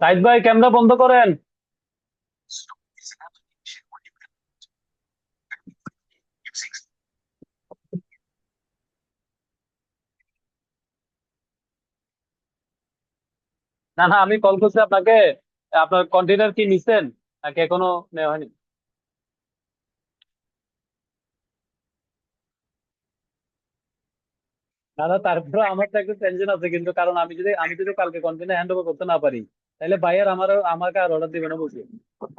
সাইদ ভাই, ক্যামেরা বন্ধ করেন। না না, আমি কল করছি আপনাকে। আপনার কন্টেনার কি নিছেন নাকি এখনো নেওয়া হয়নি? না না, তারপরে আমার তো একটু টেনশন আছে, কিন্তু কারণ আমি যদি কালকে কন্টেনার হ্যান্ড ওভার করতে না পারি, তাহলে ভাইয়ার আমাকে আর অর্ডার দিবে না বুঝলি।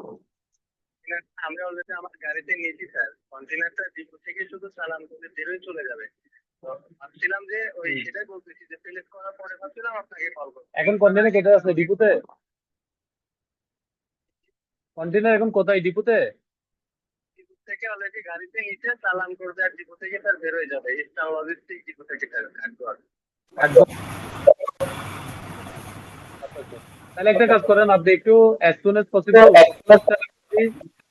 কন্টেনারটা আমি অলরেডি আমার গাড়িতে নিয়েছি স্যার। কন্টেনারটা ডিপো থেকে শুধু চালান করে বেরোয় চলে যাবে। তো ভাবছিলাম যে ওই হুম। সেটাই বলতেছি যে সিলেক্ট করার পরে ভাবছিলাম আপনাকে কল করবো, এখন এখন কন্টেনার আসি কোথায় আছে? কারণ ডিপুতে? কন্টেনার এখন কোথায়? ডিপুতে? ডিপো থেকে অলরেডি গাড়িতে নিচে চালান করবে আর ডিপো থেকে তার বেরোয় যাবে ইস্টার্ন লজিস্টিক ডিপো থেকে কাঠগড়। একদম। আচ্ছা, আচ্ছা। তাহলে একটা কাজ করেন, আপনি একটু অ্যাজ সুন এজ পসিবল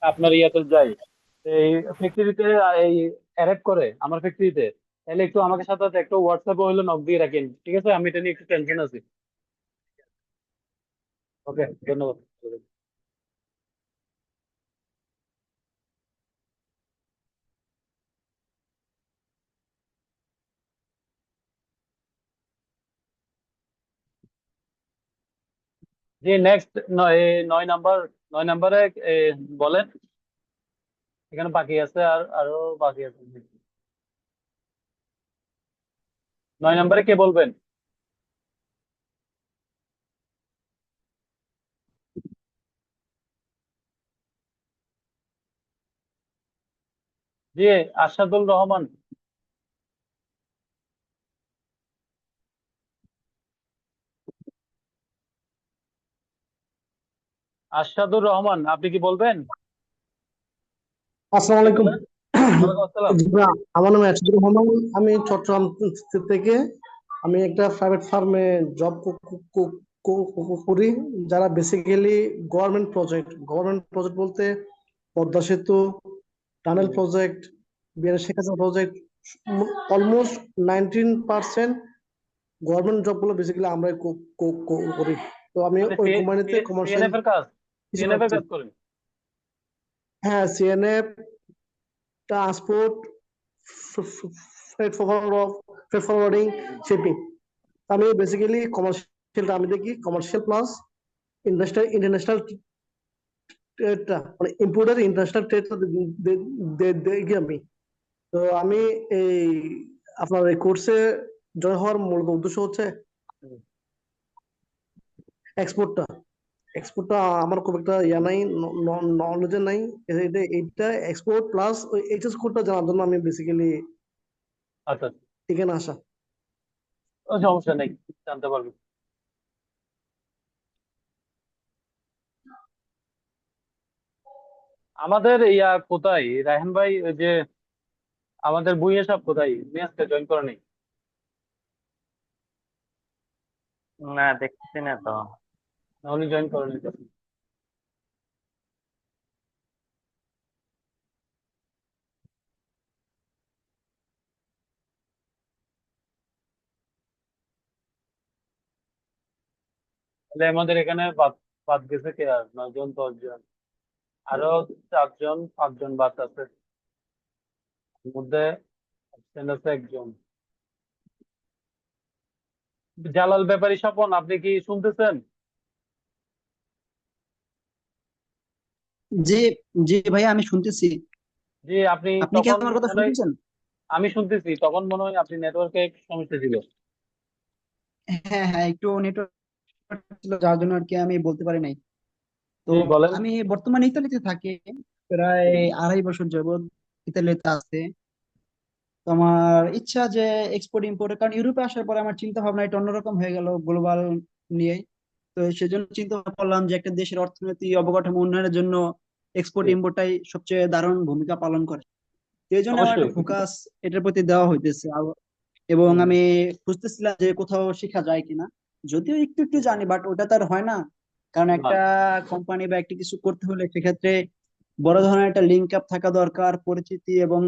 আপনার ইয়াতে যাই, এই ফ্যাক্টরিতে, এই অ্যারেট করে আমার ফ্যাক্টরিতে। তাহলে একটু আমাকে সাথে সাথে একটু হোয়াটসঅ্যাপে হইলো নক দিয়ে রাখেন, ঠিক আছে? আমি এটা নিয়ে একটু টেনশন আছি। ওকে, ধন্যবাদ। জি, নেক্সট। নয়, 9 নাম্বার, 9 নাম্বারে বলেন। এখানে বাকি আছে, আর আরো বাকি আছে। 9 নাম্বারে কে বলবেন? জি, আশাদুল রহমান। আশাদুর রহমান, আপনি কি বলবেন? আসসালামু জি আলাইকুম। বলেন। ওয়ালাইকুম আসসালাম। জি ভাইয়া, আমার নাম আশিদুর রহমান। আমি চট্টগ্রাম থেকে আমি একটা প্রাইভেট ফার্মে জব করি, যারা বেসিক্যালি গভর্নমেন্ট প্রজেক্ট বলতে পদ্মা সেতু, টানেল হুম। প্রজেক্ট, বিএন Sheikh Hasina project, almost 19% government জবগুলো বেসিক্যালি আমরাই করি। তো আমি মানে ওই কোম্পানিতে কমার্শিয়াল সিএনএফ এর কাজ? হিসেবে সিএনএফ এর আছি। কাজ করেন? হ্যাঁ, CNF, transport, freight forwarding, shipping. আমি বেসিক্যালি কমার্শিয়াল, আমি দেখি কমার্শিয়াল প্লাস ইন্টারন্যাশনাল ট্রেডটা, মানে ইম্পোর্টার ইন্টারন্যাশনাল ট্রেডটা দেখি আমি। তো আমি এই আপনার এই কোর্সে জয় হওয়ার মূল উদ্দেশ্য হচ্ছে হুম। এক্সপোর্টটা। এক্সপোর্টটা আমার খুব একটা ইয়া নাই, নলেজে নাই। এইটা এক্সপোর্ট প্লাস ওই এইচএস কোডটা জানার জন্য আমি বেসিক্যালি আচ্ছা, এখানে আসা। সমস্যা নেই, জানতে পারবেন। আমাদের ইয়া কোথায় রায়হান ভাই? ওই যে আমাদের বুইয়া সাহেব কোথায়? উনি আজকে জয়েন করেনি? না দেখছি না তো। না, উনি জয়েন করেনি তো। তাহলে আমাদের এখানে বাদ বাদ গেছে কে? আর 9 জন, 10 জন, আরো 4 জন, 5 জন বাদ আছে। এর মধ্যে absent আছে একজন। জালাল ব্যাপারী স্বপন, আপনি কি শুনতেছেন? জি, জি ভাইয়া, আমি শুনতেছি। জি, আপনি আপনি কি তখন আমার কথা মনে হয়, শুনতেছেন? আমি শুনতেছি, তখন মনে হয় আপনি নেটওয়ার্কে সমস্যা ছিল। হ্যাঁ হ্যাঁ, একটু নেটওয়ার্ক ছিল, যার জন্য আর কি আমি বলতে পারি নাই। তো জি বলেন। আমি বর্তমানে ইতালিতে থাকি, প্রায় 2.5 বছর যাবত ইতালিতে আছে। তো আমার ইচ্ছা যে এক্সপোর্ট ইম্পোর্ট, কারণ ইউরোপে আসার পরে আমার চিন্তা ভাবনা একটু অন্যরকম হয়ে গেল গ্লোবাল নিয়ে। তো সেজন্য চিন্তা করলাম যে একটা দেশের অর্থনীতি অবকাঠামো উন্নয়নের জন্য এক্সপোর্ট জি, ইম্পোর্টটাই সবচেয়ে দারুণ ভূমিকা পালন করে। তো এই জন্য আমার অবশ্যই। একটা ফোকাস এটার প্রতি দেওয়া হইতেছে। এবং হুম। আমি খুঁজতেছিলাম যে কোথাও শেখা যায় কিনা। যদিও একটু একটু জানি, বাট ওটা তো আর হয় না। কারণ না। একটা কোম্পানি বা একটা কিছু করতে হলে সেক্ষেত্রে বড় ধরনের একটা লিঙ্ক আপ থাকা দরকার, পরিচিতি এবং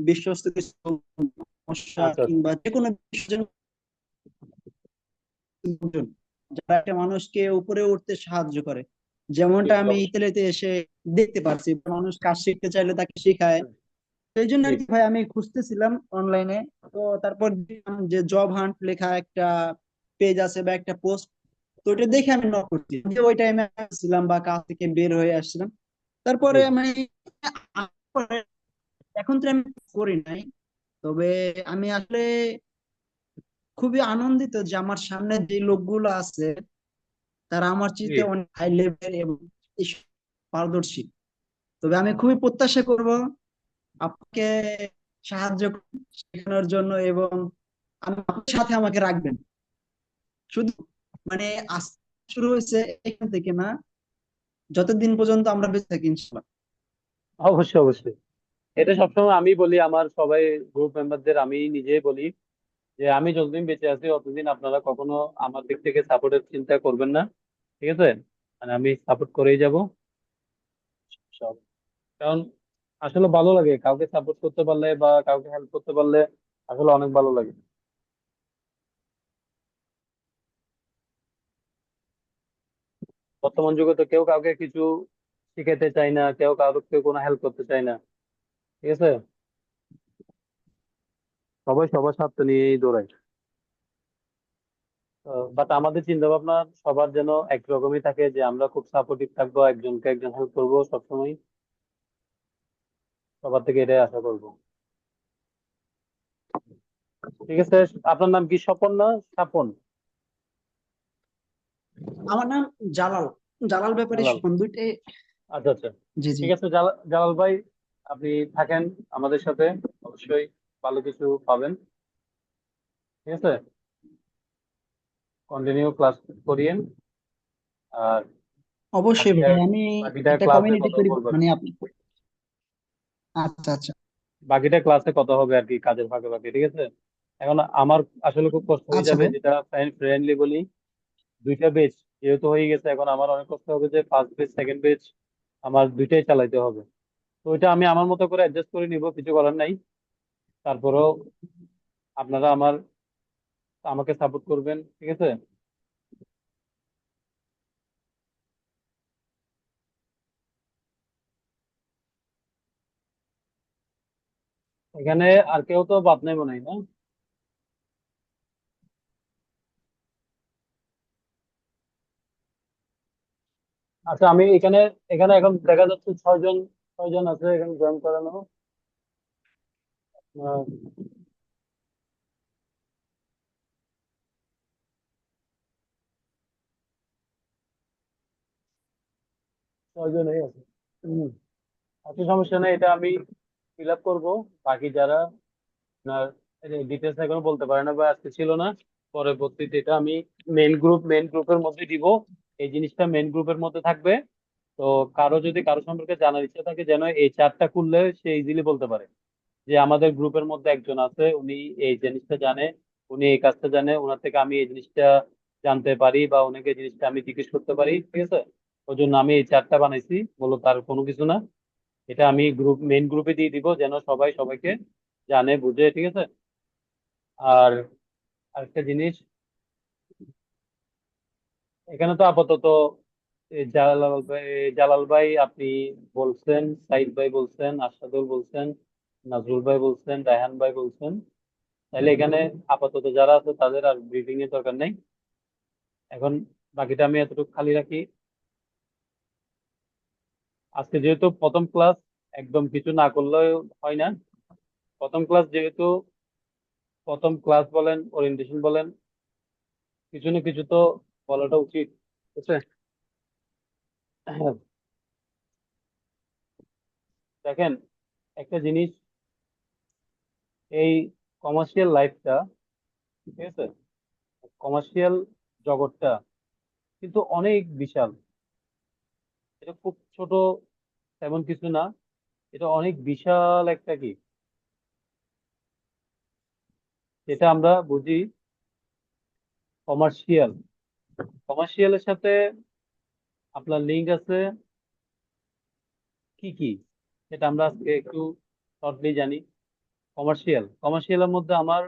বিশ্বস্ত কিছু সমস্যা আচ্ছা, আচ্ছা। কিংবা যে কোনো বিষয়ের জন্য দুজন, যারা একটা মানুষকে উপরে উঠতে সাহায্য করে, যেমনটা আমি ইতালিতে এসে দেখতে পারছি। মানুষ কাজ শিখতে চাইলে তাকে শেখায়। সেই জন্য জি। আর কি ভাই আমি খুঁজতেছিলাম অনলাইনে। তো তারপর দেখলাম যে জব হান্ট লেখা একটা পেজ আছে বা একটা পোস্ট, তো ওইটা দেখে আমি নক করছি, যে ওই টাইমে ছিলাম বা কাজ থেকে বের হয়ে আসছিলাম। তারপরে জি। আমি এখন তো আমি করি নাই, তবে আমি আসলে খুবই আনন্দিত যে আমার সামনে যে লোকগুলো আছে তারা আমার জি। চেয়ে অনেক হাই লেভেল এবং পারদর্শী। তবে আমি খুবই প্রত্যাশা করব আপনাকে সাহায্য শেখানোর জন্য, এবং আপনার সাথে আমাকে রাখবেন। শুধু মানে আজ শুরু হয়েছে এখান থেকে না, যতদিন পর্যন্ত আমরা বেঁচে থাকি ইনশাল্লাহ। অবশ্যই, অবশ্যই। এটা সবসময় আমি বলি আমার সবাই গ্রুপ মেম্বারদের, আমি নিজেই বলি যে আমি যতদিন বেঁচে আছি ততদিন আপনারা কখনো আমার দিক থেকে সাপোর্টের চিন্তা করবেন না। ঠিক আছে? মানে আমি সাপোর্ট করেই যাব সব। কারণ আসলে ভালো লাগে কাউকে সাপোর্ট করতে পারলে বা কাউকে হেল্প করতে পারলে, আসলে অনেক ভালো লাগে। বর্তমান যুগে তো কেউ কাউকে কিছু শিখাতে চায় না, কেউ কাউকে কোনো হেল্প করতে চায় না। ঠিক আছে? সবাই সবার স্বার্থ নিয়েই দৌড়ায়। বাট আমাদের চিন্তা ভাবনা সবার যেন একরকমই থাকে, যে আমরা খুব সাপোর্টিভ থাকবো, একজনকে একজন হেল্প করবো সবসময়। সবার থেকে এটাই আশা করবো। ঠিক আছে। আপনার নাম কি, স্বপন না স্বপন? আমার নাম জালাল, জালাল ব্যাপারী জালাল। স্বপন, দুইটাই। আচ্ছা, আচ্ছা। জি জি। ঠিক আছে জালাল ভাই, আপনি থাকেন আমাদের সাথে, অবশ্যই ভালো কিছু পাবেন। ঠিক আছে? কন্টিনিউ ক্লাস করিয়েন। আর অবশ্যই বাকিটা ভাই, আমি বাকিটা একটা ক্লাসে কমিউনিটি কথা করি, বলবেন। মানে আপনি। আচ্ছা আচ্ছা। বাকিটা ক্লাসে কথা হবে আর কি, কাজের ফাঁকে ফাঁকে। ঠিক আছে? এখন আমার আসলে খুব কষ্ট হয়ে আচ্ছা যাবে, ভাই। যেটা ফ্রেন্ডলি বলি। দুইটা বেচ যেহেতু হয়ে গেছে, এখন আমার অনেক কষ্ট হবে যে ফার্স্ট বেচ সেকেন্ড বেচ আমার দুইটাই চালাইতে হবে। তো ওইটা আমি আমার মতো করে অ্যাডজাস্ট করে নিব, কিছু করার নাই। তারপরেও আপনারা আমাকে সাপোর্ট করবেন। ঠিক আছে? এখানে আর কেউ তো বাদ নাই মনে হয়, না? আচ্ছা, আমি এখানে এখানে এখন দেখা যাচ্ছে 6 জন, 6 জন আছে এখানে জয়েন করানো। আহ, 6 জনই আছে। হম। আচ্ছা, সমস্যা নেই, এটা আমি ফিল আপ করবো। বাকি যারা আপনার ডিটেলস এখনো বলতে পারে না বা আজকে ছিল না, পরবর্তীতে এটা আমি মেইন গ্রুপের মধ্যে দিব। এই জিনিসটা মেইন গ্রুপের মধ্যে থাকবে। তো কারো সম্পর্কে জানার ইচ্ছা থাকে, যেন এই চারটা খুললে সে ইজিলি বলতে পারে যে আমাদের গ্রুপের মধ্যে একজন আছে, উনি এই জিনিসটা জানে, উনি এই কাজটা জানে, ওনার থেকে আমি এই জিনিসটা জানতে পারি বা ওনাকে এই জিনিসটা আমি জিজ্ঞেস করতে পারি। ঠিক আছে? ওই জন্য আমি এই চারটা বানাইছি, বলো তার কোনো কিছু না। এটা আমি মেইন গ্রুপে দিয়ে দিব, যেন সবাই সবাইকে জানে বুঝে। ঠিক আছে? আর আরেকটা জিনিস, এখানে তো আপাতত জালাল ভাই আপনি বলছেন, সাইদ ভাই বলছেন, আশাদুল বলছেন, নাজরুল ভাই বলছেন, রায়হান ভাই বলছেন। তাহলে এখানে আপাতত যারা আছে তাদের আর ব্রিফিং এর দরকার নেই। এখন বাকিটা আমি এতটুকু খালি রাখি। আজকে যেহেতু প্রথম ক্লাস, একদম কিছু না করলেও হয় না। প্রথম ক্লাস যেহেতু, প্রথম ক্লাস বলেন, ওরিয়েন্টেশন বলেন, কিছু না কিছু তো বলাটা উচিত। ঠিক আছে? দেখেন, একটা জিনিস, এই কমার্শিয়াল লাইফটা, ঠিক আছে, কমার্শিয়াল জগৎটা কিন্তু অনেক বিশাল। এটা খুব ছোট তেমন কিছু না, এটা অনেক বিশাল একটা কি, যেটা আমরা বুঝি কমার্শিয়াল। কমার্শিয়ালের সাথে আপনার লিঙ্ক আছে কি কি, সেটা আমরা আজকে একটু শর্টলি জানি। কমার্শিয়ালের মধ্যে আমার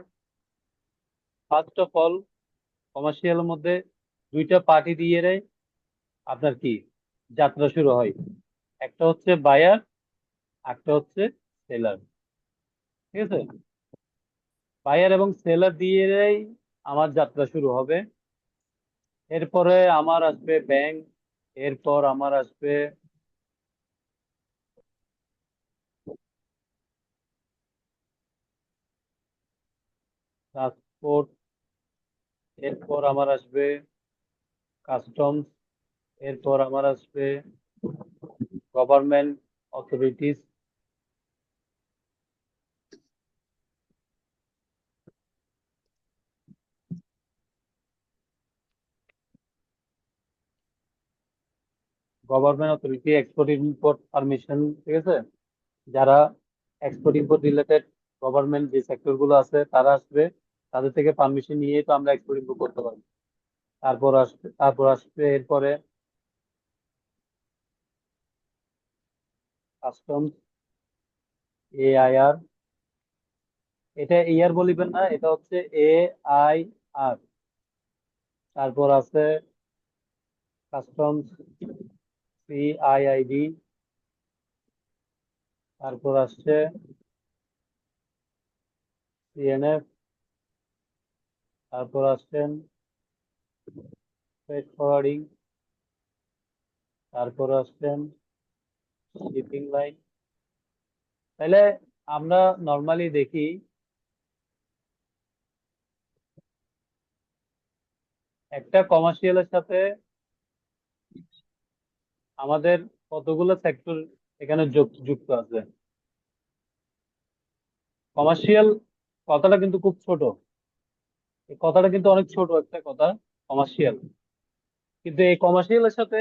ফার্স্ট অফ অল কমার্শিয়ালের মধ্যে দুইটা পার্টি দিয়ে আপনার কি যাত্রা শুরু হয়। একটা হচ্ছে বায়ার, একটা হচ্ছে সেলার। ঠিক আছে, বায়ার এবং সেলার দিয়েই আমার যাত্রা শুরু হবে। এরপরে আমার আসবে ব্যাংক, এরপর আমার আসবে ট্রান্সপোর্ট, এরপর আমার আসবে কাস্টমস, এরপর আমার আসবে government authorities. Government authority, export import permission. ঠিক আছে, যারা এক্সপোর্ট ইম্পোর্ট রিলেটেড গভর্নমেন্ট যে সেক্টর গুলো আছে তারা আসবে, তাদের থেকে পারমিশন নিয়ে তো আমরা এক্সপোর্ট ইম্পোর্ট করতে পারবো। তারপর আসবে এরপরে কাস্টমস, AIR। এটা ইয়ার বলিবেন না, এটা হচ্ছে AIR। তারপর আছে কাস্টমস, CIID। তারপর আসছে CNF। তারপর আসছেন ফ্রেট ফরওয়ার্ডিং। তারপর আসছেন শিপিং লাইন। তাহলে আমরা নর্মালি দেখি একটা কমার্শিয়ালের সাথে আমাদের কতগুলো সেক্টর এখানে যুক্ত আছে। কমার্শিয়াল কথাটা কিন্তু খুব ছোট, এই কথাটা কিন্তু অনেক ছোট একটা কথা, কমার্শিয়াল। কিন্তু এই কমার্শিয়ালের সাথে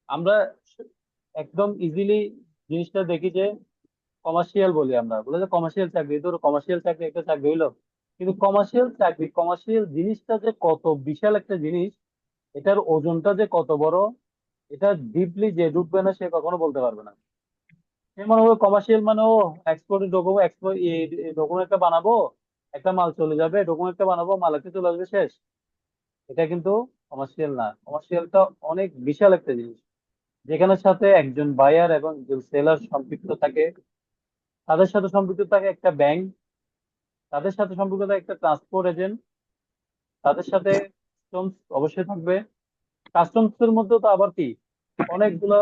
আমরা একদম ইজিলি জিনিসটা দেখি যে কমার্শিয়াল বলি, আমরা বলে যে কমার্শিয়াল চাকরি, ধরো কমার্শিয়াল চাকরি একটা চাকরি হইলো। কিন্তু কমার্শিয়াল চাকরি, কমার্শিয়াল জিনিসটা যে কত বিশাল একটা জিনিস, এটার ওজনটা যে কত বড়, এটা ডিপলি যে ঢুকবে না সে কখনো বলতে পারবে না। সে মনে হবে কমার্শিয়াল মানে ও এক্সপোর্টের ডকুমেন্ট, ডকুমেন্ট একটা বানাবো, একটা মাল চলে যাবে, ডকুমেন্ট একটা বানাবো, মাল একটা চলে আসবে, শেষ। এটা কিন্তু কমার্শিয়াল না। কমার্শিয়ালটা অনেক বিশাল একটা জিনিস, যেখানে সাথে একজন বায়ার এবং একজন সেলার সম্পৃক্ত থাকে, তাদের সাথে সম্পৃক্ত থাকে একটা ব্যাংক, তাদের সাথে সম্পর্কিত থাকে একটা ট্রান্সপোর্ট এজেন্ট, তাদের সাথে কাস্টমস অবশ্যই থাকবে। কাস্টমস এর মধ্যে তো আবার কি অনেকগুলা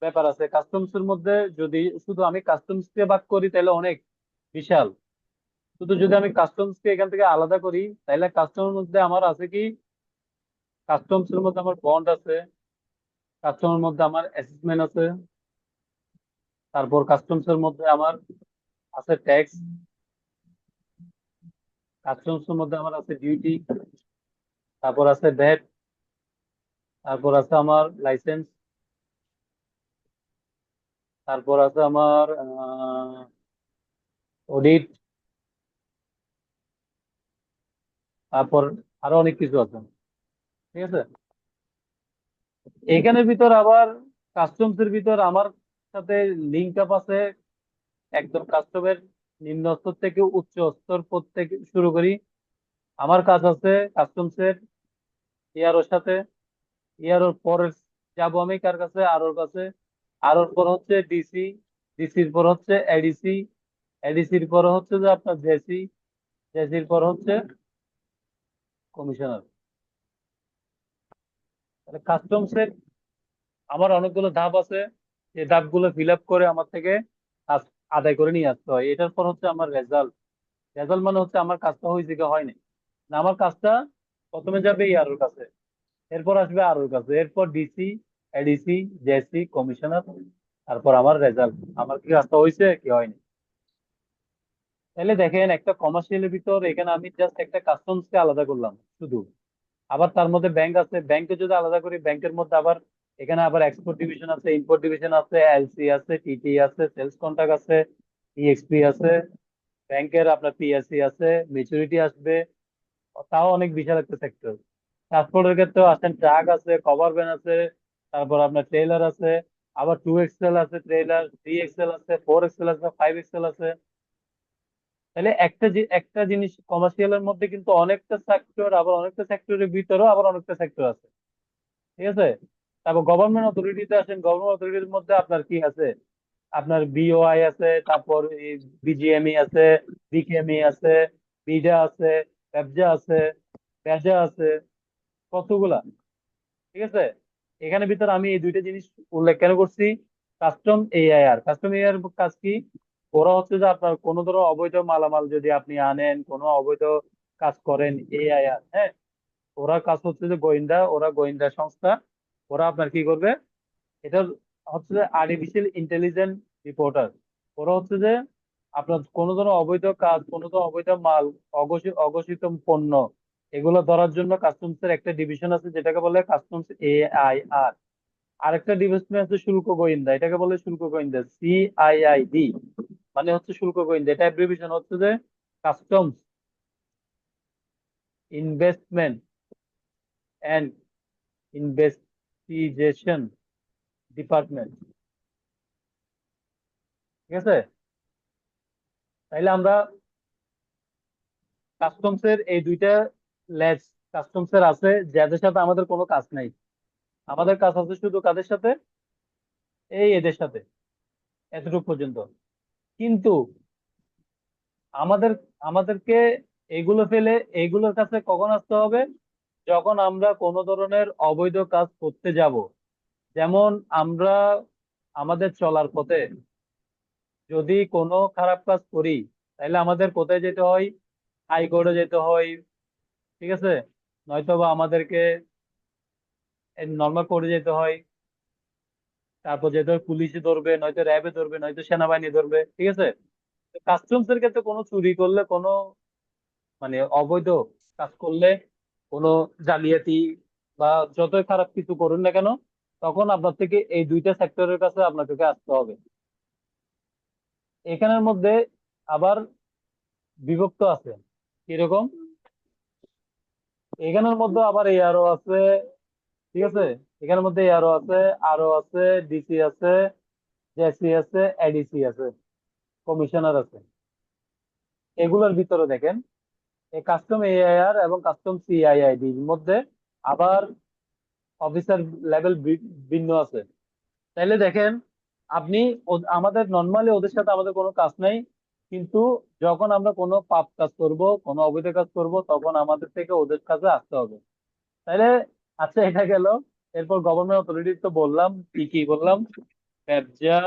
ব্যাপার আছে। কাস্টমস এর মধ্যে যদি শুধু আমি কাস্টমস কে ভাগ করি তাহলে অনেক বিশাল। শুধু যদি আমি কাস্টমস কে এখান থেকে আলাদা করি, তাহলে কাস্টমের মধ্যে আমার আছে কি, কাস্টমস এর মধ্যে আমার বন্ড আছে, কাস্টমের মধ্যে আমার অ্যাসেসমেন্ট আছে, তারপর কাস্টমস এর মধ্যে আমার আছে ট্যাক্স, কাস্টমস এর মধ্যে আমার আছে ডিউটি, তারপর আছে ভ্যাট, তারপর আছে আমার লাইসেন্স, তারপর আছে আমার অডিট, তারপর আরো অনেক কিছু আছে। ঠিক আছে, এখানের ভিতর আবার কাস্টমস এর ভিতর আমার সাথে লিঙ্ক আপ আছে একদম কাস্টমের নিম্ন স্তর থেকে উচ্চ স্তর পদ থেকে শুরু করি। আমার কাজ আছে কাস্টমস এর ইয়ারোর সাথে, ইয়ারোর পরে যাবো আমি কার কাছে, আরোর কাছে। আরোর পর হচ্ছে ডিসি, ডিসির পর হচ্ছে এডিসি, এডিসির পর হচ্ছে যে আপনার জেসি, জেসির পর হচ্ছে কমিশনার। কাস্টমস এর আমার অনেকগুলো ধাপ আছে, এই ধাপগুলো ফিল আপ করে আমার থেকে কাজ আদায় করে নিয়ে আসতে হয়। এটার পর হচ্ছে আমার রেজাল্ট। রেজাল্ট মানে হচ্ছে আমার কাজটা হয়েছে কি হয়নি। না, আমার কাজটা প্রথমে যাবে ইয়ারোর কাছে, এরপর আসবে আরোর কাছে, এরপর ডিসি, এডিসি, জেসি, কমিশনার, তারপর আমার রেজাল্ট, আমার কি কাজটা হয়েছে কি হয়নি। তাহলে দেখেন একটা কমার্শিয়ালের ভিতর এখানে আমি জাস্ট একটা কাস্টমস কে আলাদা করলাম শুধু। আবার তার মধ্যে ব্যাংক আছে, ব্যাংকে যদি আলাদা করি, ব্যাংকের মধ্যে আবার এখানে আবার এক্সপোর্ট ডিভিশন আছে, ইম্পোর্ট ডিভিশন আছে, এলসি আছে, টিটি আছে, সেলস কন্ট্রাক্ট আছে, ইএক্সপি আছে, ব্যাংকের আপনার পিএসসি আছে, মেচুরিটি আসবে। তাও অনেক বিশাল একটা সেক্টর। ট্রান্সপোর্টের ক্ষেত্রেও আছেন, ট্রাক আছে, কভার ভ্যান আছে, তারপর আপনার ট্রেলার আছে, আবার 2XL আছে ট্রেলার, 3XL আছে, 4XL আছে, 5XL আছে। তাহলে একটা জিনিস কমার্শিয়ালের মধ্যে কিন্তু অনেকটা সেক্টর, আবার অনেকটা সেক্টরের ভিতরেও আবার অনেকটা সেক্টর আছে, ঠিক আছে? তারপর গভর্নমেন্ট অথরিটিতে আসেন, গভর্নমেন্ট অথরিটির মধ্যে আপনার কি আছে? আপনার বিওআই আছে, তারপর বিজিএমই আছে, বিকেএমই আছে, বিডা আছে, ব্যবজা আছে, বেজা আছে, কতগুলা, ঠিক আছে? এখানে ভিতর আমি এই দুইটা জিনিস উল্লেখ কেন করছি? কাস্টম এআইআর কাজ কি? ওরা হচ্ছে যে আপনার কোনো ধরো অবৈধ মালামাল যদি আপনি আনেন, কোনো অবৈধ কাজ করেন, এআইআর, হ্যাঁ, ওরা কাজ হচ্ছে যে গোয়েন্দা, ওরা গোয়েন্দা সংস্থা। ওরা আপনার কি করবে? এটা হচ্ছে যে আর্টিফিশিয়াল ইন্টেলিজেন্ট রিপোর্টার। ওরা হচ্ছে যে আপনার কোনো ধরনের অবৈধ কাজ, কোনো ধরনের অবৈধ মাল, অঘোষিত পণ্য, এগুলো ধরার জন্য কাস্টমস এর একটা ডিভিশন আছে যেটাকে বলে কাস্টমস এআইআর। আরেকটা ডিভিশন আছে শুল্ক গোয়েন্দা, এটাকে বলে শুল্ক গোয়েন্দা, সিআইআইডি, মানে হচ্ছে শুল্ক গোয়েন্দা। এটা অ্যাব্রিভিয়েশন হচ্ছে যে customs investment and investigation department, ঠিক আছে? তাইলে আমরা কাস্টমস এর এই দুইটা লেজ কাস্টমস এর আছে, যাদের সাথে আমাদের কোনো কাজ নাই। আমাদের কাজ আছে শুধু কাদের সাথে? এদের সাথে, এতটুকু পর্যন্ত। কিন্তু আমাদের আমাদেরকে এগুলো ফেলে এইগুলোর কাছে কখন আসতে হবে? যখন আমরা কোনো ধরনের অবৈধ কাজ করতে যাব। যেমন আমরা আমাদের চলার পথে যদি কোনো খারাপ কাজ করি, তাহলে আমাদের কোথায় যেতে হয়? হাইকোর্টে যেতে হয়, ঠিক আছে? নয়তো বা আমাদেরকে নর্মাল কোর্টে যেতে হয়, তারপর যেতে হয় পুলিশে ধরবে, নয়তো র্যাবে ধরবে, নয়তো সেনাবাহিনী ধরবে, ঠিক আছে? কাস্টমস এর ক্ষেত্রে কোনো চুরি করলে, কোনো মানে অবৈধ কাজ করলে, কোনো জালিয়াতি বা যতই খারাপ কিছু করুন না কেন, তখন আপনার থেকে এই দুইটা সেক্টরের কাছে আপনাকে আসতে হবে। এখানের মধ্যে আবার বিভক্ত আছে কিরকম? এখানের মধ্যে আবার এআরও আছে, ঠিক আছে? এখানের মধ্যে এআরও আছে, আরও আছে, ডিসি আছে, জেসি আছে, এডিসি আছে, কমিশনার আছে। এগুলোর ভিতরে দেখেন এই কাস্টম এআইআর এবং কাস্টম সিআইআইডি এর মধ্যে আবার অফিসার লেভেল ভিন্ন আছে। তাইলে দেখেন আপনি আমাদের নর্মালি ওদের সাথে আমাদের কোনো কাজ নাই, কিন্তু যখন আমরা কোনো পাপ কাজ করব, কোনো অবৈধ কাজ করব, তখন আমাদের থেকে ওদের কাছে আসতে হবে। তাইলে আচ্ছা, এটা গেল। এরপর গভর্নমেন্ট অথরিটি তো বললাম, কি কি বললাম? ব্যবসা,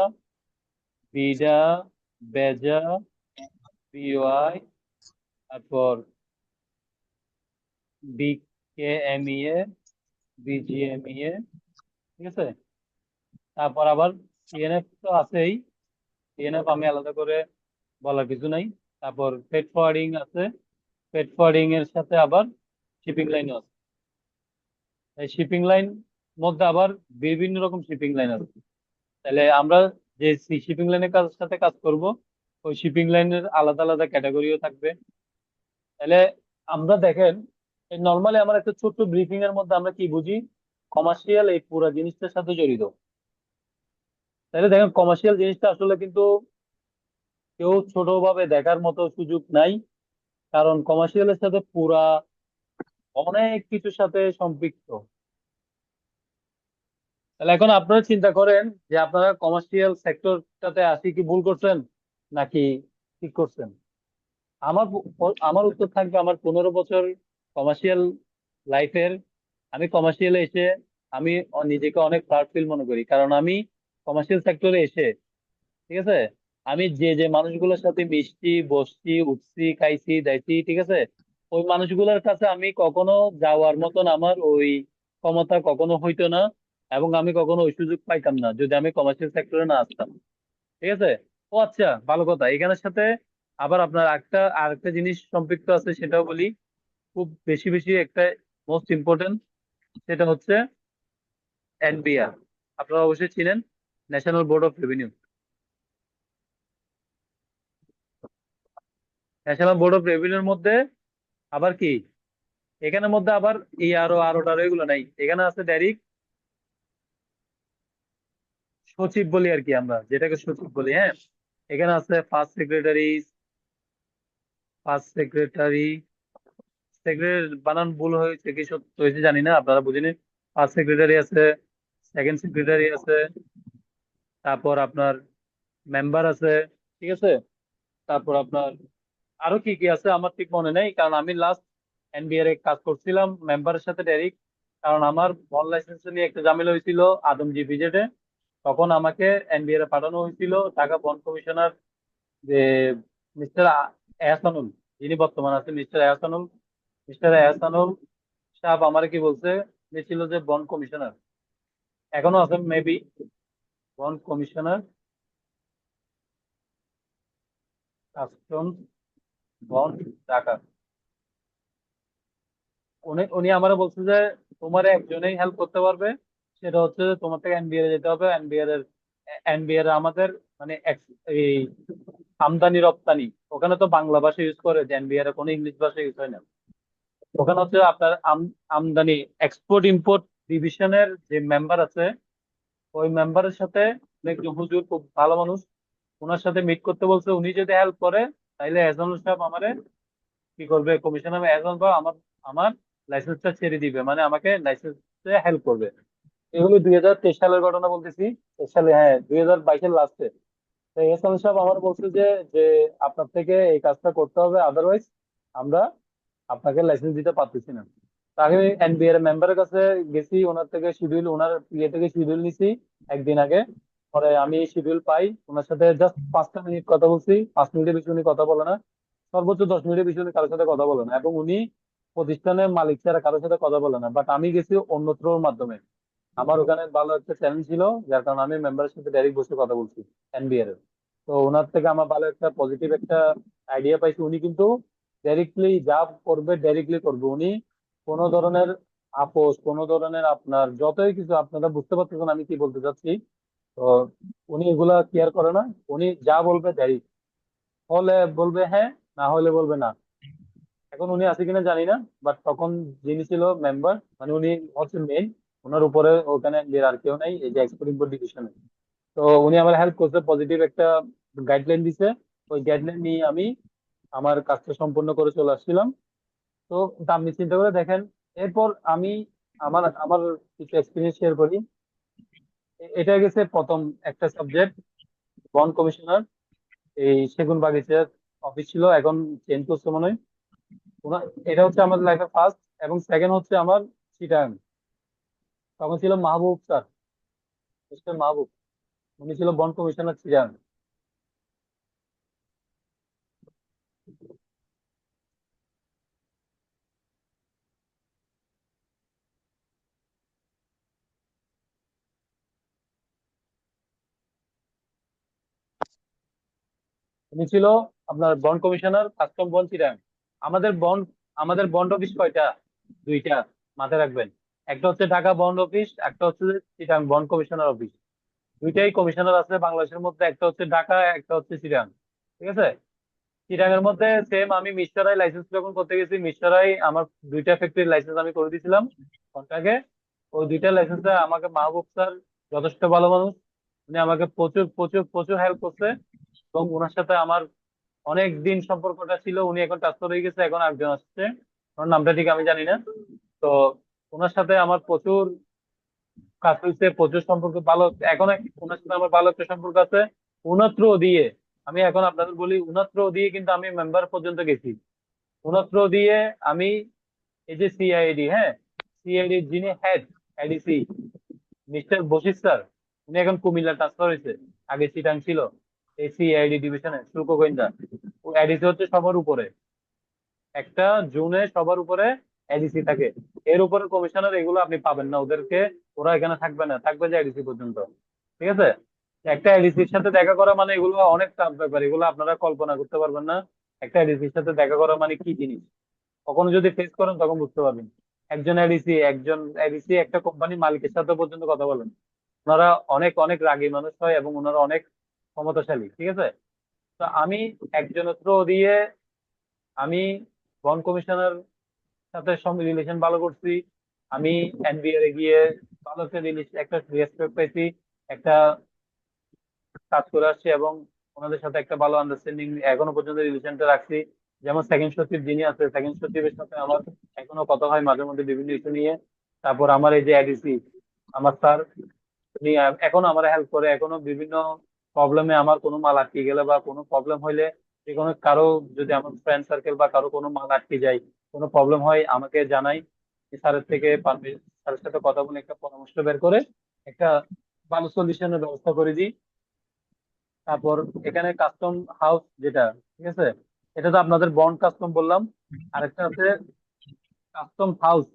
বিডা, বেজা, বিওআই, তারপর বিকেএমইএ, বিজিএমইএ, ঠিক আছে? তারপর আবার টিএনএফ তো আছেই, টিএনএফ আমি আলাদা করে বলার কিছু নাই। তারপর ফ্রেট ফরওয়ার্ডিং আছে, ফ্রেট ফরওয়ার্ডিং এর সাথে আবার শিপিং লাইনও আছে। এই শিপিং লাইন মধ্যে আবার বিভিন্ন রকম শিপিং লাইন আছে। তাহলে আমরা যে শিপিং লাইনের সাথে কাজ করব, ওই শিপিং লাইনের আলাদা আলাদা ক্যাটাগরিও থাকবে। তাহলে আমরা দেখেন নর্মালি আমার একটা ছোট্ট ব্রিফিং এর মধ্যে আমরা কি বুঝি? কমার্শিয়াল এই পুরো জিনিসটার সাথে জড়িত। তাহলে দেখেন কমার্শিয়াল জিনিসটা আসলে কিন্তু কেউ ছোট ভাবে দেখার মতো সুযোগ নাই, কারণ কমার্শিয়ালের সাথে পুরা অনেক কিছুর সাথে সম্পৃক্ত। তাহলে এখন আপনারা চিন্তা করেন যে আপনারা কমার্শিয়াল সেক্টরটাতে আসি কি ভুল করছেন নাকি ঠিক করছেন? আমার উত্তর থাকবে, আমার 15 বছর কমার্শিয়াল লাইফের, আমি কমার্শিয়ালে এসে আমি নিজেকে অনেক প্রাউড ফিল মনে করি, কারণ আমি কমার্শিয়াল সেক্টরে এসে, ঠিক আছে, আমি যে যে মানুষগুলোর সাথে মিশছি, বসছি, উঠছি, খাইছি, দাইছি, ঠিক আছে, ওই মানুষগুলোর কাছে আমি কখনো যাওয়ার মতন আমার ওই ক্ষমতা কখনো হইতো না, এবং আমি কখনো ওই সুযোগ পাইতাম না যদি আমি কমার্শিয়াল সেক্টরে না আসতাম, ঠিক আছে? ও আচ্ছা, ভালো কথা। এখানের সাথে আবার আপনার আরেকটা জিনিস সম্পৃক্ত আছে, সেটাও বলি। খুব বেশি বেশি একটা মোস্ট ইম্পর্টেন্ট, সেটা হচ্ছে এনবিআর। আপনারা অবশ্যই ছিলেন, national board of revenue. National board of রেভিনিউর মধ্যে আবার কি? এখানের মধ্যে আবার এই আরো টারো এগুলো নাই, এখানে আছে ডাইরেক্ট সচিব বলি আর কি, আমরা যেটাকে সচিব বলি, হ্যাঁ। এখানে আছে first secretary, first secretary, secretary বানান ভুল হয়েছে কি সত্য হয়েছে জানি না, আপনারা বুঝিনি। ফার্স্ট সেক্রেটারি আছে, সেকেন্ড সেক্রেটারি আছে, তারপর আপনার মেম্বার আছে, ঠিক আছে। তারপর আপনার আরো কি কি আছে আমার ঠিক মনে নেই, কারণ আমি লাস্ট এনবিআর এ কাজ করছিলাম মেম্বারের সাথে ডাইরেক্ট। কারণ আমার বন লাইসেন্স নিয়ে একটা ঝামেলা হয়েছিল আদমজি ভিজেটে, তখন আমাকে এনবিআর এ পাঠানো হয়েছিল ঢাকা বন কমিশনার যে মিস্টার এহসানুল, যিনি বর্তমান আছেন মিস্টার এহসানুল সাহেব আমার কি বলছে, যে ছিল যে বন কমিশনার, এখনো আছেন মেবি, বন কমিশনার কাস্টমস বন ঢাকা। উনি উনি আমারে বলছে যে তোমার একজনেই হেল্প করতে পারবে, সেটা হচ্ছে যে তোমার থেকে এনবিআর যেতে হবে। এনবিআর আমাদের মানে এই আমদানি রপ্তানি, ওখানে তো বাংলা ভাষা ইউজ করে, যে এনবিআর কোনো ইংলিশ ভাষা ইউজ হয় না। ওখানে হচ্ছে আপনার আমদানি এক্সপোর্ট ইম্পোর্ট ডিভিশনের যে মেম্বার আছে, ওই মেম্বারের সাথে একজন হুজুর খুব ভালো মানুষ, ওনার সাথে মিট করতে বলছে। উনি যদি হেল্প করে তাইলে এজনুল সাহেব আমারে কি করবে, কমিশনার এজন বা আমার আমার লাইসেন্সটা ছেড়ে দিবে, মানে আমাকে লাইসেন্সে হেল্প করবে। এগুলো 2023 সালের ঘটনা বলতেছি, 23 সালে, হ্যাঁ 2022-এর লাস্টে। তো এহসান সাহেব আমার বলছে যে যে আপনার থেকে এই কাজটা করতে হবে, আদারওয়াইজ আমরা আপনাকে লাইসেন্স দিতে পারতেছি না। তাকে এনবিআর মেম্বারের কাছে গেছি, ওনার থেকে শিডিউল, ওনার ইয়ে থেকে শিডিউল নিছি একদিন আগে। পরে আমি শিডিউল পাই, ওনার সাথে জাস্ট 5টা মিনিট কথা বলছি, 5 মিনিটের বেশি উনি কথা বলে না, সর্বোচ্চ 10 মিনিটের বেশি উনি কারোর সাথে কথা বলে না, এবং উনি প্রতিষ্ঠানের মালিক ছাড়া কারোর সাথে কথা বলে না। বাট আমি গেছি অন্যত্রর মাধ্যমে, আমার ওখানে ভালো একটা চ্যানেল ছিল, যার কারণে আমি মেম্বারের সাথে ডাইরেক্ট বসে কথা বলছি এনবিআর এর। তো ওনার থেকে আমার ভালো একটা পজিটিভ একটা আইডিয়া পাইছি। উনি কিন্তু ডাইরেক্টলি যা করবে ডাইরেক্টলি করবে, উনি কোনো ধরনের আপোষ, কোনো ধরনের আপনার যতই কিছু, আপনারা বুঝতে পারতেছেন আমি কি বলতে চাচ্ছি। তো উনি এগুলা কেয়ার করে না, উনি যা বলবে ডাইরেক্ট, হলে বলবে হ্যাঁ, না হলে বলবে না। এখন উনি আছে কিনা জানি না, বাট তখন যিনি ছিল মেম্বার, মানে উনি হচ্ছে মেইন, ওনার উপরে ওখানে আর কেউ নাই এই যে এক্সপোর্ট ইম্পোর্ট ডিভিশনে। তো উনি আমার হেল্প করছে, পজিটিভ একটা গাইডলাইন দিছে। ওই গাইডলাইন নিয়ে আমি আমার কাজটা সম্পূর্ণ করে চলে আসছিলাম। তো তা আপনি চিন্তা করে দেখেন, এরপর আমি আমার আমার কিছু এক্সপিরিয়েন্স শেয়ার করি। এটা গেছে প্রথম একটা সাবজেক্ট, বন কমিশনার, এই সেগুন বাগিচার অফিস ছিল, এখন চেঞ্জ করছে মনে হয়। এটা হচ্ছে আমার লাইফের ফার্স্ট, এবং সেকেন্ড হচ্ছে আমার চিটাগাং। তখন ছিল মাহবুব স্যার, মিস্টার মাহবুব, উনি ছিল বন কমিশনার চিটাগাং। উনি ছিল আপনার বন কমিশনার কাস্টম বন চিটাগাং। আমাদের বন আমাদের বন্ড অফিস কয়টা? দুইটা, মাথায় রাখবেন। একটা হচ্ছে ঢাকা বন্ড অফিস, একটা হচ্ছে চিটাগাং বন কমিশনার অফিস। দুইটাই কমিশনার আছে বাংলাদেশের মধ্যে, একটা হচ্ছে ঢাকা, একটা হচ্ছে চিটাগাং, ঠিক আছে। চিটাগাং এর মধ্যে সেম, আমি মিস্টারাই লাইসেন্স যখন করতে গেছি, মিস্টারাই আমার দুইটা ফ্যাক্টরির লাইসেন্স আমি করে দিয়েছিলাম কন্ট্রাক্টে। ওই দুইটা লাইসেন্সে আমাকে মাহবুব স্যার যথেষ্ট ভালো মানুষ, উনি আমাকে প্রচুর প্রচুর প্রচুর হেল্প করছে। এবং ওনার সাথে আমার অনেক দিন সম্পর্কটা ছিল। উনি এখন ট্রান্সফার হয়ে গেছে, এখন একজন আসছে, ওনার নামটা ঠিক আমি জানি না। তো ওনার সাথে আমার প্রচুর কাজ হয়েছে, প্রচুর সম্পর্ক ভালো। এখন ওনার সাথে আমার ভালো একটা সম্পর্ক আছে। উনাত্র দিয়ে, আমি এখন আপনাদের বলি, উনাত্র দিয়ে কিন্তু আমি মেম্বার পর্যন্ত গেছি। উনাত্র দিয়ে আমি এই যে সিআইডি, হ্যাঁ, সিআইডি যিনি head, ADC mister Bashir sir, উনি এখন কুমিল্লা ট্রান্সফার হয়েছে, আগে চিটাং ছিল এই সিআইডি ডিভিশনে শুল্ক গোয়েন্দা। ও এডিসি হচ্ছে সবার উপরে, একটা জোনে সবার উপরে এডিসি থাকে। এর উপরে কমিশনার এগুলো আপনি পাবেন না ওদেরকে, ওরা এখানে থাকবে না, থাকবে যে এডিসি পর্যন্ত, ঠিক আছে। একটা এডিসির সাথে দেখা করা মানে এগুলো অনেক টাফ ব্যাপার, এগুলো আপনারা কল্পনা করতে পারবেন না। একটা এডিসির সাথে দেখা করা মানে কি জিনিস, কখনো যদি ফেস করেন তখন বুঝতে পারবেন। একজন এডিসি একটা কোম্পানির মালিকের সাথে পর্যন্ত কথা বলেন। ওনারা অনেক অনেক রাগী মানুষ হয়, এবং ওনারা অনেক ক্ষমতাশালী, ঠিক আছে। তো আমি একজনের থ্রু দিয়ে আমি বন কমিশনার সাথে সঙ্গে রিলেশন ভালো করছি। আমি এনবিআর এ গিয়ে ভালো একটা একটা রেসপেক্ট পাইছি, একটা কাজ করে আসছি, এবং ওনাদের সাথে একটা ভালো আন্ডারস্ট্যান্ডিং এখনো পর্যন্ত রিলেশনটা রাখছি। যেমন সেকেন্ড সচিব যিনি আছে, সেকেন্ড সচিবের সাথে আমার এখনো কথা হয় মাঝে মধ্যে বিভিন্ন ইস্যু নিয়ে। তারপর আমার এই যে এডিসি, আমার স্যার, উনি এখনো আমার হেল্প করে, এখনো বিভিন্ন প্রবলেমে আমার কোনো মাল আটকে গেলে বা কোনো প্রবলেম হইলে, যে কোনো কারো, যদি আমার ফ্রেন্ড সার্কেল বা কারো কোনো মাল আটকে যায়, কোনো প্রবলেম হয় আমাকে জানাই, স্যারের থেকে স্যারের সাথে কথা বলে একটা পরামর্শ বের করে একটা ভালো সলিউশনের ব্যবস্থা করে দিই। তারপর এখানে কাস্টম হাউস যেটা, ঠিক আছে, এটা তো আপনাদের বন্ড কাস্টম বললাম। আরেকটা আছে কাস্টম হাউস,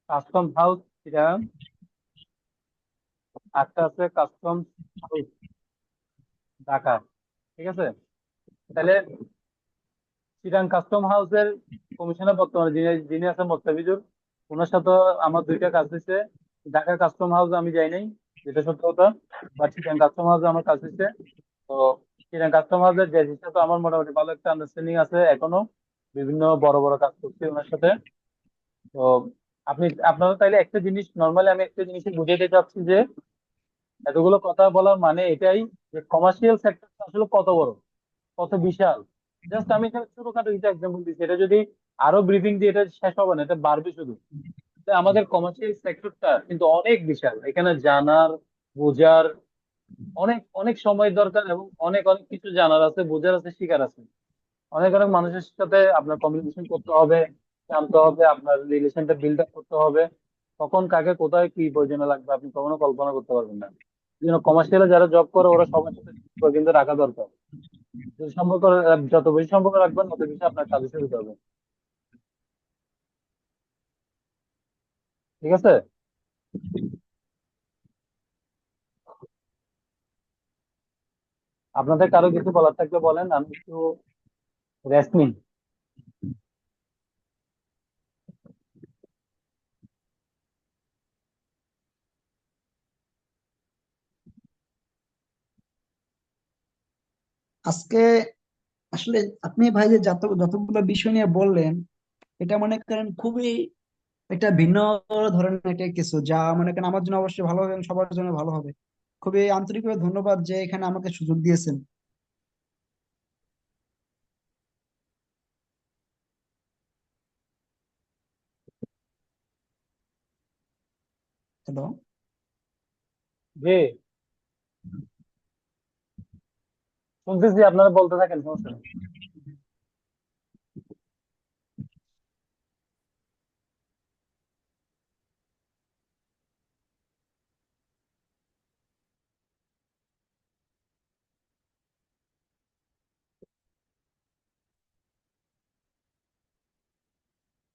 কাস্টম হাউস এটা, একটা আছে কাস্টম হাউস ঢাকা, ঠিক আছে। তাহলে চিটাং কাস্টম হাউসের কমিশনার বর্তমানে যিনি যিনি আছেন মোস্তাফিজুর, ওনার সাথে আমার দুইটা কাজ হয়েছে। ঢাকা কাস্টম হাউসে আমি যাই নাই, যেটা সত্য কথা, বা চিটাং কাস্টম হাউসে আমার কাজ হয়েছে। তো চিটাং কাস্টম হাউসের যে সাথে আমার মোটামুটি ভালো একটা আন্ডারস্ট্যান্ডিং আছে এখনো, বিভিন্ন বড় বড় কাজ করছি ওনার সাথে। তো আপনারা তাইলে একটা জিনিস, নর্মালি আমি একটা জিনিস বুঝাইতে চাচ্ছি যে এতগুলো কথা বলার মানে এটাই, যে কমার্শিয়াল সেক্টরটা আসলে কত বড়, কত বিশাল। জাস্ট আমি এখানে ছোটখাটো একটা এক্সাম্পল দিচ্ছি, এটা যদি আরো ব্রিফিং দিয়ে এটা শেষ হবে না, এটা বাড়বে শুধু। তো আমাদের কমার্শিয়াল সেক্টরটা কিন্তু অনেক বিশাল, এখানে জানার, বোঝার অনেক অনেক সময় দরকার, এবং অনেক অনেক কিছু জানার আছে, বোঝার আছে, শিকার আছে। অনেক অনেক মানুষের সাথে আপনার কমিউনিকেশন করতে হবে, জানতে হবে, আপনার রিলেশনটা বিল্ড আপ করতে হবে। কখন কাকে কোথায় কি প্রয়োজনে লাগবে আপনি কখনো কল্পনা করতে পারবেন না। এই জন্য কমার্শিয়ালে যারা জব করে ওরা সবার সাথে সম্পর্ক কিন্তু রাখা দরকার। যদি সম্পর্ক যত বেশি সম্পর্ক রাখবেন তত বেশি আপনার কাজে সুবিধা হবে। ঠিক আছে। আপনাদের কারো কিছু বলার থাকলে বলেন, আমি একটু রেস্ট নিই। আজকে আসলে আপনি ভাই যে যতগুলো বিষয় নিয়ে বললেন, এটা মনে করেন খুবই একটা ভিন্ন ধরনের একটা কিছু, যা মনে করেন আমার জন্য অবশ্যই ভালো হবে এবং সবার জন্য ভালো হবে। খুবই আন্তরিকভাবে ধন্যবাদ যে এখানে আমাকে সুযোগ দিয়েছেন। হ্যালো। জি, শুনতেছি, আপনারা বলতে থাকেন, সমস্যা নেই।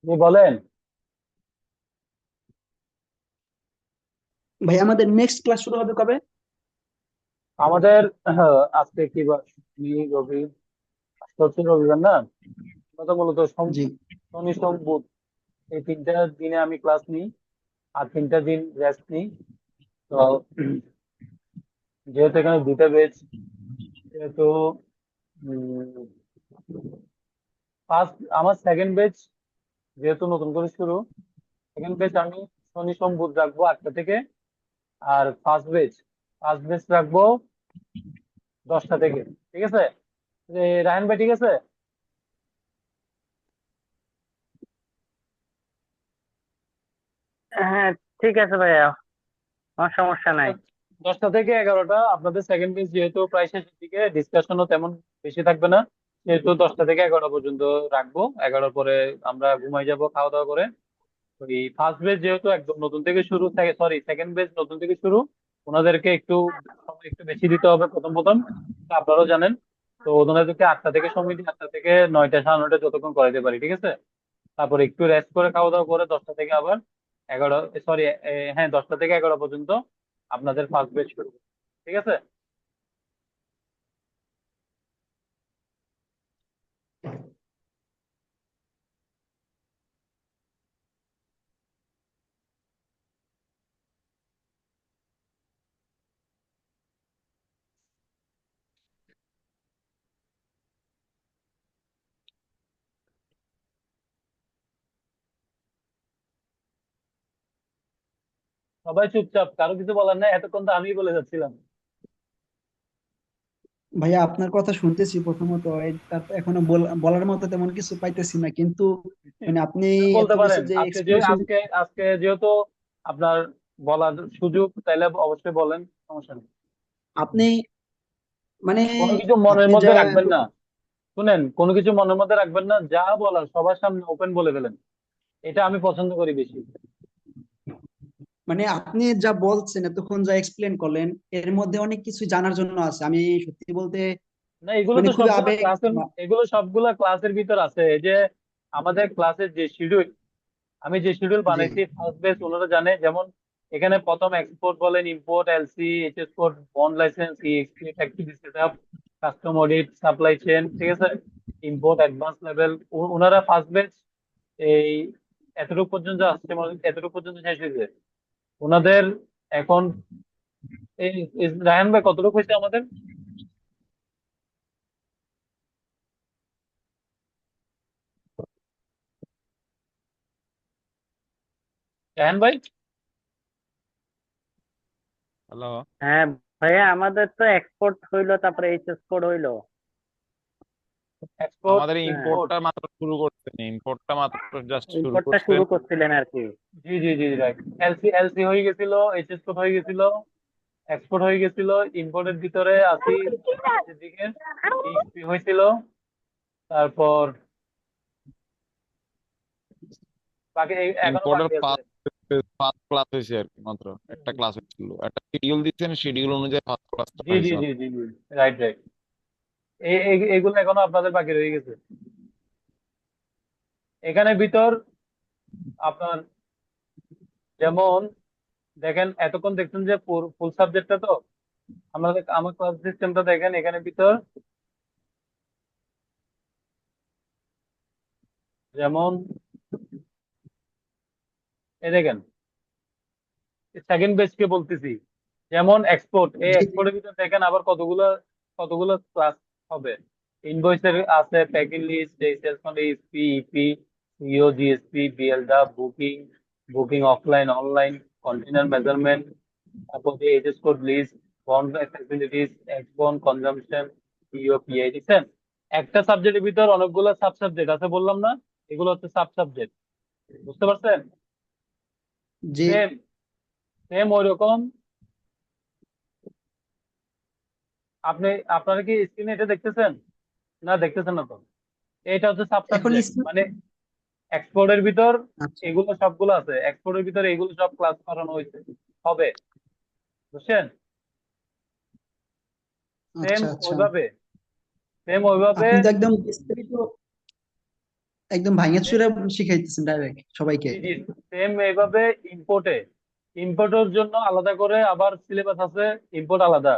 জি বলেন। ভাই আমাদের নেক্সট ক্লাস শুরু হবে কবে? আমাদের আজকে কি বার? রবি, আজকে হচ্ছে রবিবার না? আমরা তো মূলত জি। শনি সোম বুধ এই তিনটা দিনে আমি ক্লাস নিই, আর তিনটা দিন রেস্ট নিই। তো যেহেতু এখানে দুটা বেচ, সেহেতু ফার্স্ট, আমার সেকেন্ড বেচ যেহেতু নতুন করে শুরু, সেকেন্ড বেচ আমি শনি সোম বুধ রাখবো 8টা থেকে। আর ফার্স্ট বেচ রাখবো 10টা থেকে। ঠিক আছে, যে রায়হান ভাই, ঠিক আছে। হ্যাঁ, ঠিক আছে ভাইয়া, আমার সমস্যা নাই। 10টা থেকে 11টা আপনাদের সেকেন্ড বেচ, যেহেতু প্রায় শেষের দিকে, ডিসকাশনও তেমন বেশি থাকবে না, সেহেতু 10টা থেকে 11টা পর্যন্ত রাখবো। 11টার পরে আমরা ঘুমাই যাব খাওয়া দাওয়া করে। ওই ফার্স্ট বেচ যেহেতু একদম নতুন থেকে শুরু, সরি সেকেন্ড বেচ নতুন থেকে শুরু, ওনাদেরকে একটু সময় একটু বেশি দিতে হবে প্রথম প্রথম, তা আপনারাও জানেন। তো ওনাদেরকে 8টা থেকে সময় দিই, 8টা থেকে 9টা, সাড়ে 9টা, যতক্ষণ করাইতে পারি, ঠিক আছে। তারপর একটু রেস্ট করে খাওয়া দাওয়া করে 10টা থেকে আবার 11, সরি, হ্যাঁ 10টা থেকে 11 পর্যন্ত আপনাদের ফার্স্ট বেচ শুরু, ঠিক আছে। সবাই চুপচাপ, কারো কিছু বলার নাই, এতক্ষণ তো আমিই বলে যাচ্ছিলাম। ভাইয়া আপনার কথা শুনতেছি প্রথমত, তারপর এখনো বলার মতো তেমন কিছু পাইতেছি না, কিন্তু মানে আপনি এত বলতে কিছু পারেন যে আজকে এক্সপ্লেনেশন আজকে যেহেতু আপনার বলার সুযোগ, তাইলে অবশ্যই বলেন, সমস্যা নেই। আপনি মানে কোনো কিছু মনের আপনি যা মধ্যে রাখবেন না, শুনেন, কোনো কিছু মনের মধ্যে রাখবেন না, যা বলার সবার সামনে ওপেন বলে ফেলেন, এটা আমি পছন্দ করি বেশি। মানে আপনি যা বলছেন, এতক্ষণ যা এক্সপ্লেন করলেন, এর মধ্যে অনেক কিছু জানার জন্য আছে। আমি সত্যি বলতে না, এগুলো মানে তো খুবই সবগুলা আবেগ ক্লাসের, এগুলো সবগুলা ক্লাসের ভিতর আছে। এই যে আমাদের ক্লাসের যে শিডিউল, আমি যে শিডিউল জি বানাইছি ফার্স্ট বেস ওনারা জানে। যেমন এখানে প্রথম এক্সপোর্ট বলেন, import, LC, HS code, bond licence, EXP, factory setup, custom audit, supply chain, ঠিক আছে, ইম্পোর্ট অ্যাডভান্স লেভেল, ওনারা ফার্স্ট বেস এই এতটুকু পর্যন্ত আসছে, মানে এতটুকু পর্যন্ত শেষ হয়েছে ওনাদের। এখন এই রায়হান ভাই কতটুকু হয়েছে আমাদের? রায়হান ভাই, হ্যালো। হ্যাঁ ভাইয়া, আমাদের তো এক্সপোর্ট হইলো, তারপরে এইচএস কোড হইলো। এক্সপোর্ট, আমাদের হ্যাঁ, ইম্পোর্ট, ইম্পোর্টটা মাত্র শুরু করছেন, ইম্পোর্টটা মাত্র জাস্ট শুরু ইম্পোর্টটা করছেন। শুরু করছিলেন আর কি। জি জি জি, রাইট। এলসি এলসি হয়ে গেছিল, এইচএস কোড হয়ে গেছিল, এক্সপোর্ট হয়ে গেছিল, ইম্পোর্টের ভিতরে আসি নিচের দিকে, ইএক্সপি হয়েছিল, তারপর বাকি এখনো ইম্পোর্টের বাকি আছে। ফার্স্ট ফার্স্ট ক্লাস হয়েছে আর কি, মাত্র একটা ক্লাস হচ্ছিল, একটা শিডিউল দিচ্ছেন, শিডিউল অনুযায়ী ফার্স্ট ক্লাসটা জি জি হয়েছে জি মাত্র। জি জি, রাইট রাইট। এগুলো এখনো আপনাদের বাকি রয়ে গেছে। এখানে ভিতর আপনার যেমন দেখেন, এতক্ষণ দেখছেন যে ফুল সাবজেক্টটা, তো আমার ক্লাস সিস্টেমটা দেখেন এখানে ভিতর। যেমন এই দেখেন, সেকেন্ড বেচ কে বলতেছি, যেমন এক্সপোর্ট, এই জি জি এক্সপোর্টের ভিতর দেখেন আবার কতগুলো কতগুলো ক্লাস হবে। ইনভয়েসের আছে, প্যাকেজ লিস্ট, সেলস মানে ইসপি, ইপি, সিও, জিএসপি, বিএলডা, booking, booking offline online, container measurement, তারপর HS code list, bond facilities, ex bond consumption, EO, PI, দেখছেন? একটা সাবজেক্টের ভিতর অনেকগুলো সাব সাবজেক্ট আছে, বললাম না? এগুলো হচ্ছে সাব সাবজেক্ট, বুঝতে পারছেন? জি সেম সেম ওই রকম। আপনি আপনারা কি স্ক্রিনে এটা দেখতেছেন? না, দেখতেছেন না তো। এটা হচ্ছে সাব এখন সাবজেক্ট, মানে এক্সপোর্টের ভিতর আচ্ছা এগুলো সবগুলো আছে, এক্সপোর্টের ভিতরে এগুলো সব ক্লাস করানো হয়েছে, হবে, বুঝছেন? সেম আচ্ছা আচ্ছা। ওইভাবে, সেম ওইভাবে। আপনি তো একদম বিস্তারিত, একদম ভাঙে চুরে শিখাইতেছেন ডাইরেক্ট সবাইকে। জি জি, সেম এইভাবে ইম্পোর্টে, ইম্পোর্টের জন্য আলাদা করে আবার সিলেবাস আছে, ইম্পোর্ট আলাদা,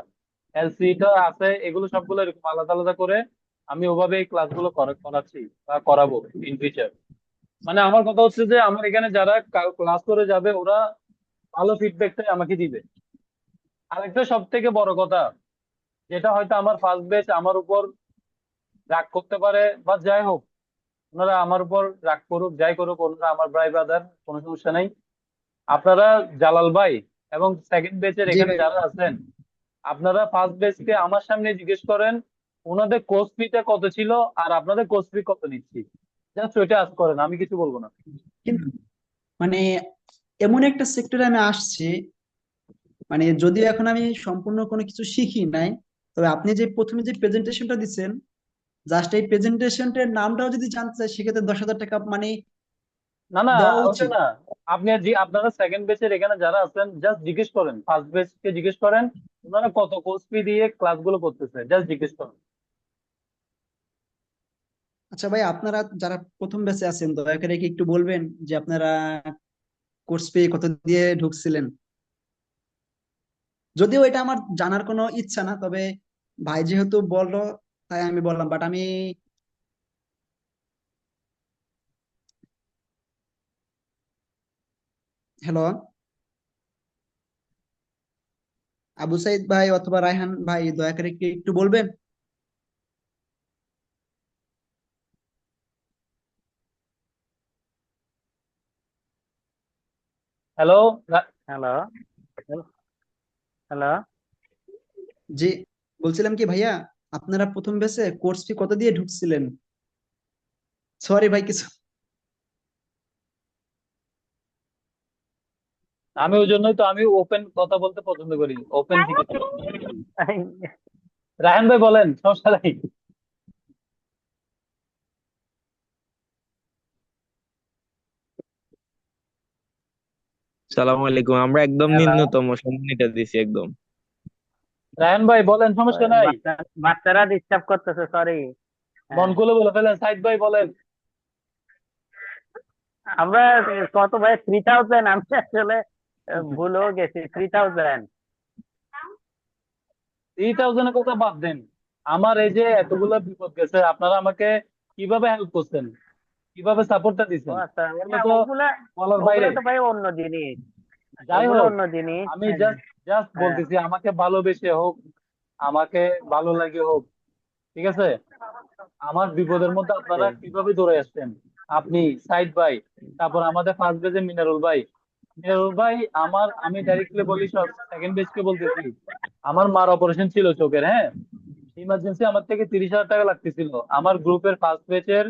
এলসিটা আছে, এগুলো সবগুলো এরকম আলাদা আলাদা করে আমি ওভাবে এই ক্লাসগুলো করাচ্ছি বা করাবো ইন ফিউচার। মানে আমার কথা হচ্ছে যে আমার এখানে যারা ক্লাস করে যাবে ওরা ভালো ফিডব্যাকটাই আমাকে দিবে। আরেকটা সব থেকে বড় কথা, যেটা হয়তো আমার ফার্স্ট বেচ আমার উপর রাগ করতে পারে বা যাই হোক, ওনারা আমার উপর রাগ করুক, যাই করুক, ওনারা আমার ভাই ব্রাদার, কোনো সমস্যা নাই। আপনারা জালাল ভাই এবং সেকেন্ড বেচের জি এখানে ভাই। যারা আছেন, আপনারা ফার্স্ট বেচকে আমার সামনে জিজ্ঞেস করেন ওনাদের কোর্স ফিটা কত ছিল আর আপনাদের কোর্স ফি কত নিচ্ছি, জাস্ট ওইটা আজ করেন, আমি কিছু বলবো না। কিন্তু মানে এমন একটা সেক্টরে আমি আসছি, মানে যদিও এখন আমি সম্পূর্ণ কোনো কিছু শিখি নাই, তবে আপনি যে প্রথমে যে প্রেজেন্টেশনটা দিচ্ছেন, জাস্ট এই প্রেজেন্টেশনটার নামটাও যদি জানতে চাই, সেক্ষেত্রে 10,000 টাকা মানে না না, দেওয়া ওটা উচিত। না। আপনি আপনারা সেকেন্ড বেচের এখানে যারা আছেন জাস্ট জিজ্ঞেস করেন, ফার্স্ট বেচকে জিজ্ঞেস করেন ওনারা কত কোর্স ফি দিয়ে ক্লাসগুলো করতেছে, জাস্ট জিজ্ঞেস করেন। আচ্ছা ভাই, আপনারা যারা প্রথম ব্যাচে আছেন, দয়া করে কি একটু বলবেন যে আপনারা কোর্স পে কত দিয়ে ঢুকছিলেন? যদিও এটা আমার জানার কোনো ইচ্ছা না, তবে ভাই যেহেতু বললো তাই আমি বললাম। বাট আমি হ্যালো, আবু সাইদ ভাই অথবা রায়হান ভাই, দয়া করে কি একটু বলবেন? হ্যালো। Hello, hello. জি, বলছিলাম কি ভাইয়া, আপনারা প্রথম ব্যাচে কোর্স ফি কত দিয়ে ঢুকছিলেন? সরি ভাই কিছু আমি ওই জন্যই তো আমি ওপেন কথা বলতে পছন্দ করি, ওপেন শিখেছি। রায়হান ভাই বলেন, সমস্যা নাই। সালাম আলাইকুম। আমরা একদম হ্যালো, নিম্নতম সম্মানিটা দিছি একদম। রায়হান ভাই বলেন, সমস্যা নাই। বাচ্চারা ডিস্টার্ব করতেছে, সরি। মন হ্যাঁ, খুলে বলে ফেলেন। সাইদ ভাই বলেন। আমরা কত ভাই, 3000? আমি আসলে ভুলেও গেছি, 3000। 3000 কথা বাদ দেন। আমার এই যে এতগুলা বিপদ গেছে, আপনারা আমাকে কিভাবে হেল্প করছেন, কিভাবে সাপোর্টটা ও দিচ্ছেন, আচ্ছা, এগুলো না তো ওগুলা, বলার ওগুলা বাইরে। তো ভাই অন্য জিনিস, যাই ওগুলো হোক, অন্য জিনিস। আমি হ্যাঁ, জাস্ট জাস্ট হ্যাঁ। বলতেছি, আমাকে ভালোবেসে হোক, আমাকে ভালো লাগে হোক, ঠিক আছে, আমার বিপদের মধ্যে আপনারা কিভাবে দৌড়ে আসছেন। আপনি, সাইদ ভাই, তারপর আমাদের ফার্স্ট বেজে মিনারুল ভাই। মিনারুল ভাই, আমি ডাইরেক্টলি বলি, সব সেকেন্ড বেজকে বলতেছি, আমার মার অপারেশন ছিল চোখের, হ্যাঁ, ইমার্জেন্সি আমার থেকে 30,000 টাকা লাগতেছিল। আমার গ্রুপের ফার্স্ট ব্যাচের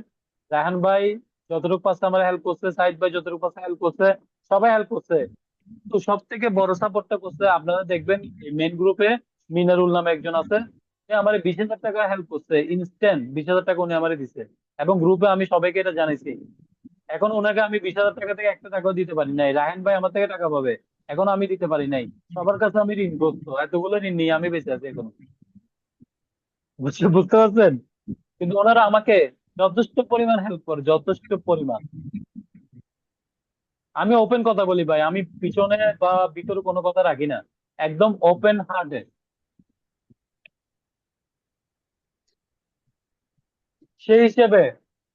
রায়হান ভাই যতটুকু পারছে আমার হেল্প করছে, সাইদ ভাই যতটুকু পারছে হেল্প করছে, সবাই হেল্প করছে। তো সব থেকে বড় সাপোর্টটা করছে, আপনারা দেখবেন মেন গ্রুপে মিনারুল নামে একজন আছে, সে আমার 20,000 টাকা হেল্প করছে, ইনস্ট্যান্ট 20,000 টাকা উনি আমার দিছে। এবং গ্রুপে আমি সবাইকে এটা জানাইছি। এখন ওনাকে আমি 20,000 টাকা থেকে একটা টাকাও দিতে পারি নাই। রায়হান ভাই আমার থেকে টাকা পাবে, এখন আমি দিতে পারি নাই। সবার কাছে আমি ঋণগ্রস্ত, এতগুলো ঋণ নিয়ে আমি বেঁচে আছি এখন। বুঝতে পারছেন? কিন্তু ওনারা আমাকে যথেষ্ট পরিমাণ হেল্প করে, যথেষ্ট পরিমাণ। আমি ওপেন কথা বলি ভাই, আমি পিছনে বা ভিতরে কোনো কথা রাখি না, একদম ওপেন হার্টেড। সেই হিসেবে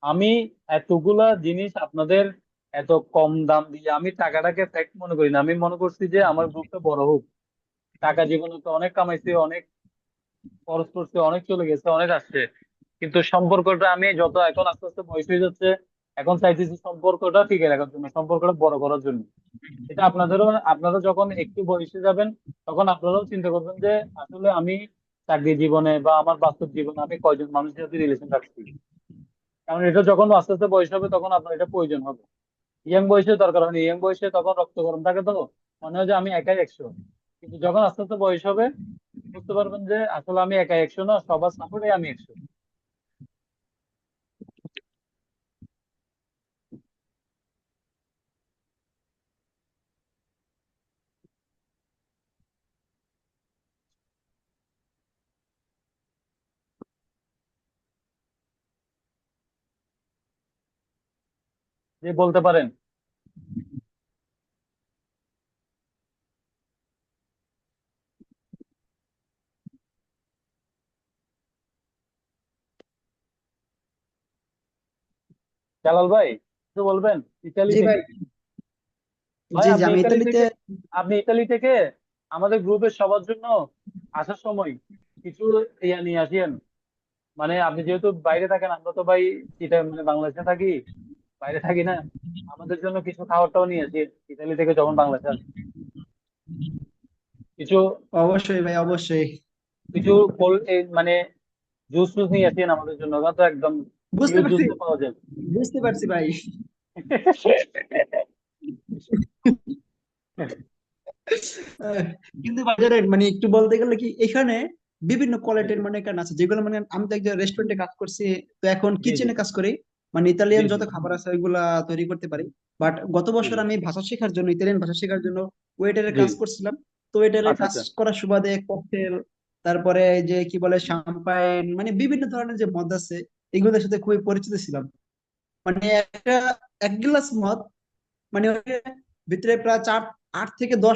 আমি এতগুলা জিনিস আপনাদের এত কম দাম দিয়ে আমি টাকাটাকে ফ্যাক্ট মনে করি না। আমি মনে করছি যে আমার গ্রুপটা বড় হোক। টাকা জীবনে তো অনেক কামাইছি, অনেক খরচ করছে, অনেক চলে গেছে, অনেক আসছে, কিন্তু সম্পর্কটা আমি যত এখন আস্তে আস্তে বয়স হয়ে যাচ্ছে, এখন চাইতেছি সম্পর্কটা টিকে রাখার জন্য, সম্পর্কটা বড় করার জন্য। এটা আপনাদেরও, আপনারা যখন একটু বয়সে যাবেন, তখন আপনারাও চিন্তা করবেন যে আসলে আমি চাকরি জীবনে বা আমার বাস্তব জীবনে আমি কয়জন মানুষের সাথে রিলেশন রাখছি। কারণ এটা যখন আস্তে আস্তে বয়স হবে, তখন আপনার এটা প্রয়োজন হবে। ইয়াং বয়সে দরকার হয়নি, ইয়াং বয়সে তখন রক্ত গরম থাকে, তো মনে হয় যে আমি একাই 100। কিন্তু যখন আস্তে আস্তে বয়স হবে, বুঝতে পারবেন যে আসলে আমি একাই 100 না, সবার সাপোর্টে আমি 100। যে বলতে পারেন। জালাল ভাই, কিছু বলবেন? ইতালি জি ভাই, থেকে ভাই, জি জি আপনি আমি ইতালি ইতালিতে। থেকে, আপনি ইতালি থেকে আমাদের গ্রুপের সবার জন্য আসার সময় কিছু ইয়া নিয়ে আসেন। মানে আপনি যেহেতু বাইরে থাকেন, আমরা তো ভাই এটা মানে বাংলাদেশে থাকি, বাইরে থাকি না। আমাদের জন্য কিছু খাবারটাও নিয়ে আসি ইতালি থেকে যখন বাংলাদেশে আসি। কিছু অবশ্যই ভাই, অবশ্যই। কিছু মানে জুস টুস নিয়ে আসেন আমাদের জন্য, ওরা তো একদম বুঝতে পিওর জুস পারছি, পাওয়া যায়। বুঝতে পারছি ভাই। আহ, কিন্তু বাজারে মানে একটু বলতে গেলে কি, এখানে বিভিন্ন কোয়ালিটির মানে এখানে আছে, যেগুলো মানে আমি তো একজন রেস্টুরেন্টে কাজ করছি, তো এখন জি জি কিচেনে কাজ করি, মানে জি ইতালিয়ান জি যত খাবার আছে ওইগুলা তৈরি করতে পারি। বাট গত জি বছর আমি ভাষা শেখার জন্য, ইতালিয়ান ভাষা শেখার জন্য ওয়েটারের জি। কাজ করছিলাম। তো ওয়েটারের আচ্ছা কাজ আচ্ছা। করার সুবাদে ককটেল, তারপরে যে কি বলে শাম্পাইন, মানে বিভিন্ন ধরনের যে মদ আছে, এগুলোর সাথে খুবই পরিচিত ছিলাম। মানে একটা এক গ্লাস মদ, মানে ওর ভিতরে প্রায় 8 থেকে 10